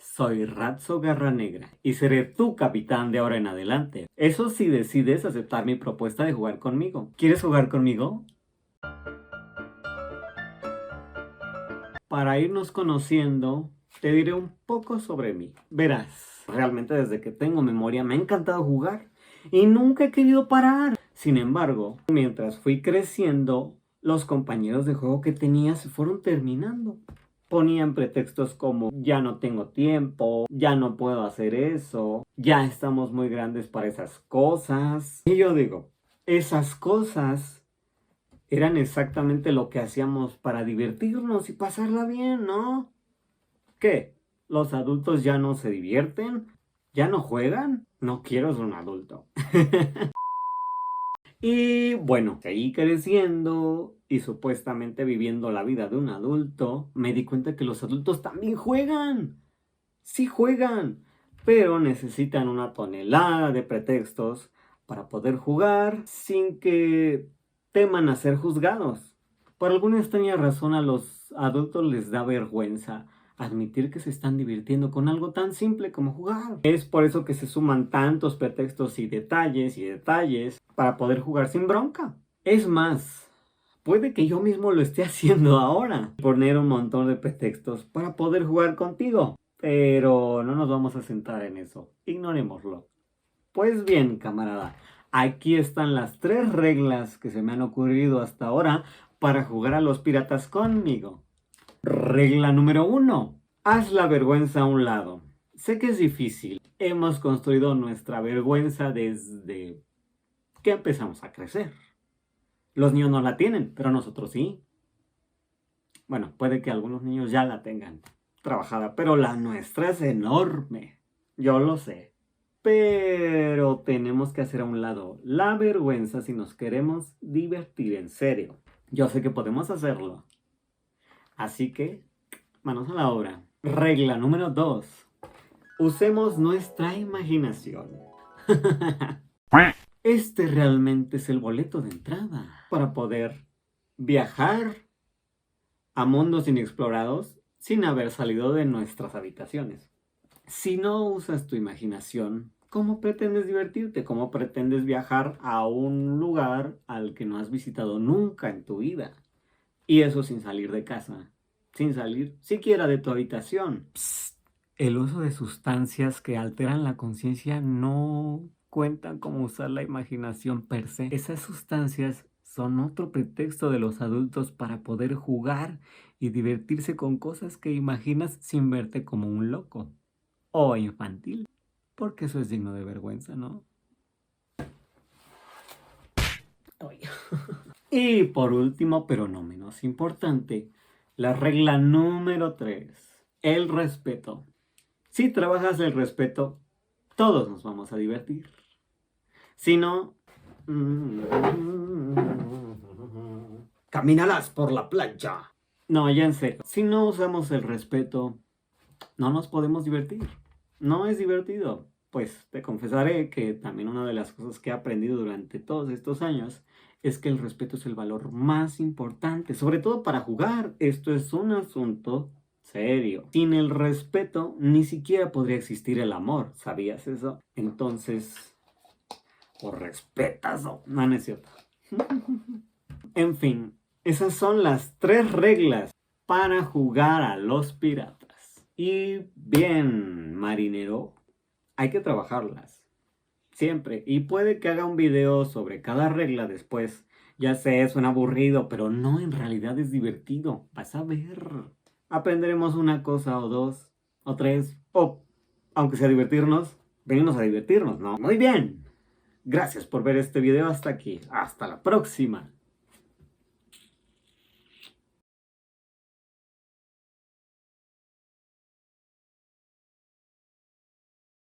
Soy Ratso Garra Negra y seré tu capitán de ahora en adelante. Eso si decides aceptar mi propuesta de jugar conmigo. ¿Quieres jugar conmigo? Para irnos conociendo, te diré un poco sobre mí. Verás, realmente desde que tengo memoria me ha encantado jugar y nunca he querido parar. Sin embargo, mientras fui creciendo, los compañeros de juego que tenía se fueron terminando. Ponían pretextos como ya no tengo tiempo, ya no puedo hacer eso, ya estamos muy grandes para esas cosas. Y yo digo, esas cosas eran exactamente lo que hacíamos para divertirnos y pasarla bien, ¿no? ¿Qué? ¿Los adultos ya no se divierten? ¿Ya no juegan? No quiero ser un adulto. Y bueno, seguí creciendo y supuestamente viviendo la vida de un adulto, me di cuenta que los adultos también juegan. Sí juegan, pero necesitan una tonelada de pretextos para poder jugar sin que teman a ser juzgados. Por alguna extraña razón a los adultos les da vergüenza admitir que se están divirtiendo con algo tan simple como jugar. Es por eso que se suman tantos pretextos y detalles para poder jugar sin bronca. Es más, puede que yo mismo lo esté haciendo ahora, poner un montón de pretextos para poder jugar contigo. Pero no nos vamos a centrar en eso, ignorémoslo. Pues bien, camarada, aquí están las 3 reglas que se me han ocurrido hasta ahora para jugar a los piratas conmigo. Regla número 1. Haz la vergüenza a un lado. Sé que es difícil. Hemos construido nuestra vergüenza desde que empezamos a crecer. Los niños no la tienen, pero nosotros sí. Bueno, puede que algunos niños ya la tengan trabajada, pero la nuestra es enorme. Yo lo sé. Pero tenemos que hacer a un lado la vergüenza si nos queremos divertir en serio. Yo sé que podemos hacerlo. Así que, manos a la obra. Regla número 2. Usemos nuestra imaginación. Este realmente es el boleto de entrada para poder viajar a mundos inexplorados sin haber salido de nuestras habitaciones. Si no usas tu imaginación, ¿cómo pretendes divertirte? ¿Cómo pretendes viajar a un lugar al que no has visitado nunca en tu vida? Y eso sin salir de casa, sin salir siquiera de tu habitación. Psst. El uso de sustancias que alteran la conciencia no cuentan como usar la imaginación per se. Esas sustancias son otro pretexto de los adultos para poder jugar y divertirse con cosas que imaginas sin verte como un loco o infantil, porque eso es digno de vergüenza, ¿no? Y por último, pero no menos importante, la regla número 3, el respeto. Si trabajas el respeto, todos nos vamos a divertir. Si no, caminarás por la plancha. No, ya en serio, si no usamos el respeto, no nos podemos divertir. No es divertido. Pues te confesaré que también una de las cosas que he aprendido durante todos estos años es que el respeto es el valor más importante, sobre todo para jugar. Esto es un asunto serio. Sin el respeto ni siquiera podría existir el amor. ¿Sabías eso? Entonces, o respetas o no, no es cierto. En fin, esas son las 3 reglas para jugar a los piratas. Y bien, marinero, hay que trabajarlas. Siempre. Y puede que haga un video sobre cada regla después. Ya sé, suena aburrido, pero no, en realidad es divertido. Vas a ver. Aprenderemos una cosa o 2 o 3 o, aunque sea divertirnos, venimos a divertirnos, ¿no? Muy bien. Gracias por ver este video hasta aquí. Hasta la próxima.